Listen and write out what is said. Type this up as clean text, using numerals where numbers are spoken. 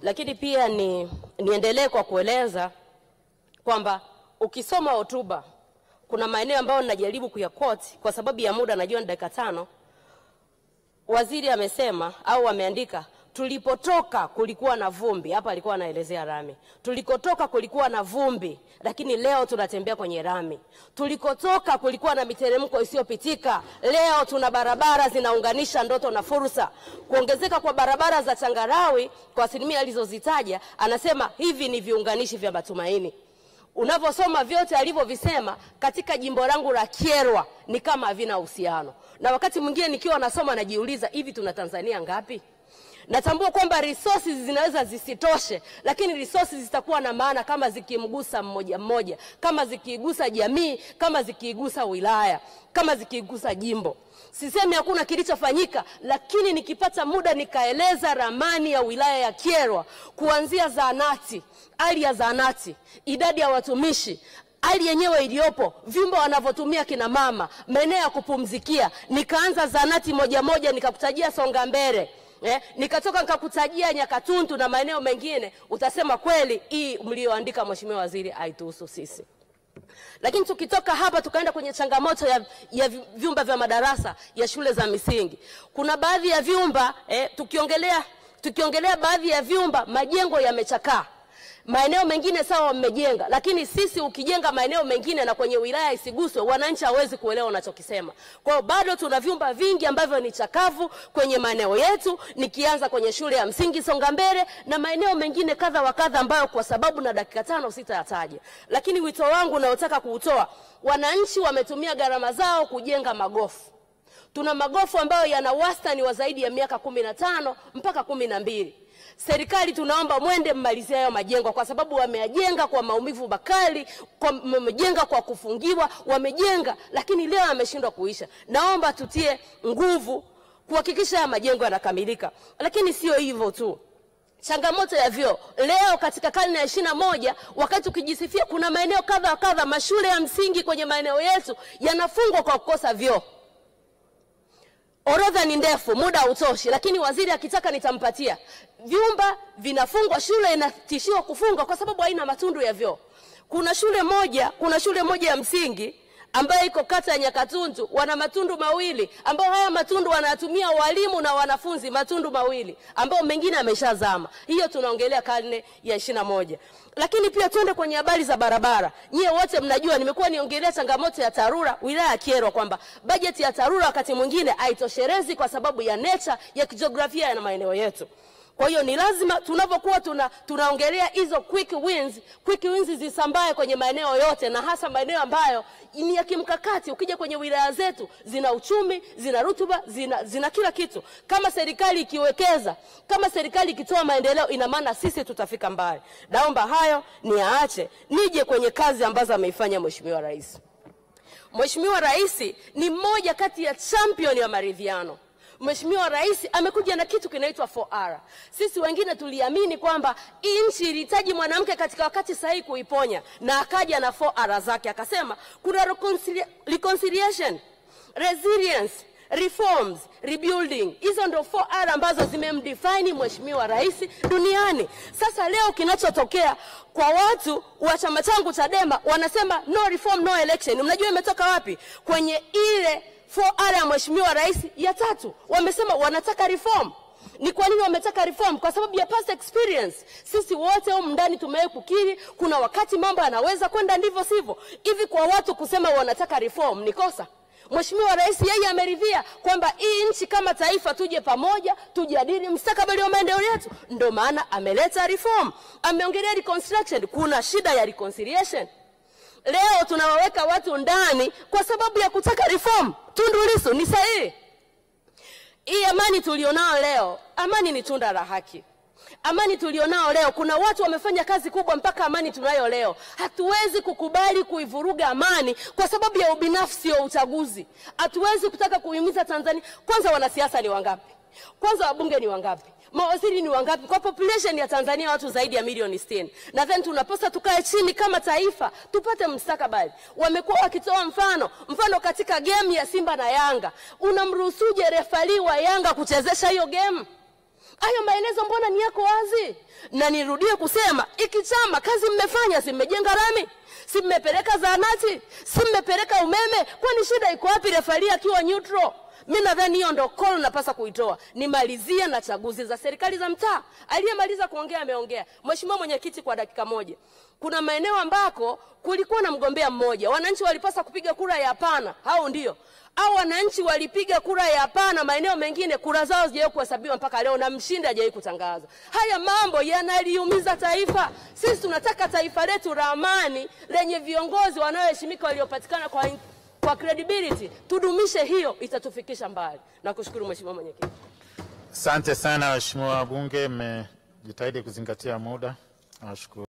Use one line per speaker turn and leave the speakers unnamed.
Lakini pia niendelee kwa kueleza kwamba ukisoma hotuba kuna maeneo ambayo ninajaribu kuyaquote kwa sababu ya muda, najua ni dakika 5. Waziri amesema au ameandika, tulipotoka kulikuwa na vumbi. Hapa alikuwa anaelezea rami. Tulikotoka kulikuwa na vumbi, lakini leo tunatembea kwenye rami. Tulikotoka kulikuwa na miteremko isiyopitika, leo tuna barabara zinaunganisha ndoto na fursa. Kuongezeka kwa barabara za changarawi kwa asilimia alizozitaja, anasema hivi ni viunganishi vya matumaini. Unavyosoma vyote alivyovisema katika jimbo langu la Kyerwa ni kama havina uhusiano. Na wakati mwingine nikiwa nasoma najiuliza, hivi tuna Tanzania ngapi? Natambua kwamba resources zinaweza zisitoshe, lakini resources zitakuwa na maana kama zikimgusa mmoja mmoja, kama zikigusa jamii, kama zikigusa wilaya, kama zikigusa jimbo. Sisemi hakuna kilichofanyika, lakini nikipata muda nikaeleza ramani ya wilaya ya Kyerwa, kuanzia zahanati, hali ya zahanati, idadi ya watumishi, hali yenyewe iliyopo, vyumba wanavyotumia kina mama, maeneo ya kupumzikia. Nikaanza zahanati moja moja, nikakutajia Songambele, nikatoka nikakutajia Nyakatuntu na maeneo mengine. Utasema kweli hii mlioandika Mheshimiwa Waziri haituhusu sisi. Lakini tukitoka hapa tukaenda kwenye changamoto ya vyumba vya madarasa ya shule za misingi. Kuna baadhi ya vyumba tukiongelea baadhi ya vyumba, majengo yamechakaa. Maeneo mengine sawa wamejenga, lakini sisi ukijenga maeneo mengine na kwenye wilaya isiguswe, wananchi hawezi kuelewa unachokisema. Kwa hiyo bado tuna vyumba vingi ambavyo ni chakavu kwenye maeneo yetu, nikianza kwenye shule ya msingi Songambele na maeneo mengine kadha wa kadha ambayo kwa sababu na dakika 5 sitayataja. Lakini wito wangu naotaka kuutoa, wananchi wametumia gharama zao kujenga magofu. Tuna magofu ambayo yana wastani wa zaidi ya miaka 15 mpaka 12. Serikali tunaomba mwende mmalizie hayo majengo, kwa sababu wamejenga kwa maumivu makali, wamejenga kwa kufungiwa, wamejenga lakini leo ameshindwa kuisha. Naomba tutie nguvu kuhakikisha haya majengo yanakamilika. Lakini sio hivyo tu. Changamoto ya vyoo. Leo katika karne ya 21, wakati ukijisifia kuna maeneo kadha wa kadha, mashule ya msingi kwenye maeneo yetu yanafungwa kwa kukosa vyoo. Orodha ni ndefu, muda hautoshi, lakini waziri akitaka nitampatia. Vyumba vinafungwa, shule inatishiwa kufungwa kwa sababu haina matundu ya vyoo. Kuna shule moja ya msingi ambayo iko kata ya Nyakatuntu, wana matundu 2 ambao haya matundu wanatumia walimu na wanafunzi, matundu 2 ambao mengine yameshazama. Hiyo tunaongelea karne ya 21. Lakini pia tuende kwenye habari za barabara. Nyie wote mnajua nimekuwa niongelea changamoto ya TARURA wilaya ya Kyerwa, kwamba bajeti ya TARURA wakati mwingine haitoshelezi kwa sababu ya nature ya kijiografia na maeneo yetu. Kwa hiyo ni lazima tunapokuwa tunaongelea hizo quick wins zisambae kwenye maeneo yote, na hasa maeneo ambayo ni ya kimkakati. Ukija kwenye wilaya zetu zina uchumi, zina rutuba, zina kila kitu. Kama serikali ikiwekeza, kama serikali ikitoa maendeleo, ina maana sisi tutafika mbali. Naomba hayo niaache, nije kwenye kazi ambazo ameifanya Mheshimiwa Rais. Mheshimiwa Rais ni mmoja kati ya champion ya maridhiano. Mheshimiwa Rais amekuja na kitu kinaitwa 4R. Sisi wengine tuliamini kwamba nchi ilihitaji mwanamke katika wakati sahihi kuiponya, na akaja na 4R zake, akasema kuna reconciliation, resilience, reforms, rebuilding. Hizo ndio 4R ambazo zimemdefine Mheshimiwa Rais duniani. Sasa leo kinachotokea kwa watu wa chama changu Chadema, wanasema no reform no election. Mnajua imetoka wapi? Kwenye ile 4R ya Mheshimiwa Rais ya 3. Wamesema wanataka reform. Ni kwa nini wametaka reform? Kwa sababu ya past experience. Sisi wote humu ndani tumewahi kukiri kuna wakati mambo yanaweza kwenda ndivyo sivyo. Hivi kwa watu kusema wanataka reform ni kosa? Mheshimiwa Rais yeye ameridhia kwamba hii nchi kama taifa tuje pamoja, tujadili mustakabali wa maendeleo yetu. Ndio maana ameleta reform. Ameongelea reconstruction. Kuna shida ya reconciliation. Leo tunawaweka watu ndani kwa sababu ya kutaka reform. Tundu Lissu ni sahihi. Hii amani tulionao leo, amani ni tunda la haki. Amani tulionao leo, kuna watu wamefanya kazi kubwa mpaka amani tunayo leo. Hatuwezi kukubali kuivuruga amani kwa sababu ya ubinafsi wa uchaguzi. Hatuwezi kutaka kuhimiza Tanzania. Kwanza wanasiasa ni wangapi? Kwanza wabunge ni wangapi? Mawaziri ni wangapi? Kwa population ya Tanzania watu zaidi ya milioni 60. Na then tunapaswa tukae chini kama taifa tupate mustakabali. Wamekuwa wakitoa mfano katika game ya Simba na Yanga. Unamruhusuje refali wa Yanga kuchezesha hiyo game? Hayo maelezo mbona ni yako wazi? Na nirudie kusema, iki chama kazi mmefanya, si mmejenga lami, si mmepeleka zahanati, si mmepeleka umeme, kwani shida iko wapi refaria akiwa neutral? Mimi nadhani hiyo ndo call napasa kuitoa. Nimalizie na chaguzi za serikali za mtaa. Aliyemaliza kuongea ameongea. Mheshimiwa Mwenyekiti, kwa dakika moja. Kuna maeneo ambako kulikuwa na mgombea mmoja. Wananchi walipasa kupiga kura ya hapana. Hao ndio. Au wananchi walipiga kura ya hapana, maeneo mengine kura zao hazijawahi kuhesabiwa mpaka leo na mshindi hajawahi kutangazwa. Haya mambo yanaliumiza taifa. Sisi tunataka taifa letu la amani lenye viongozi wanaoheshimika waliopatikana kwa credibility. Tudumishe hiyo, itatufikisha mbali. Nakushukuru Mheshimiwa Mwenyekiti.
Asante sana Mheshimiwa Bunge, mmejitahidi kuzingatia muda. Nashukuru.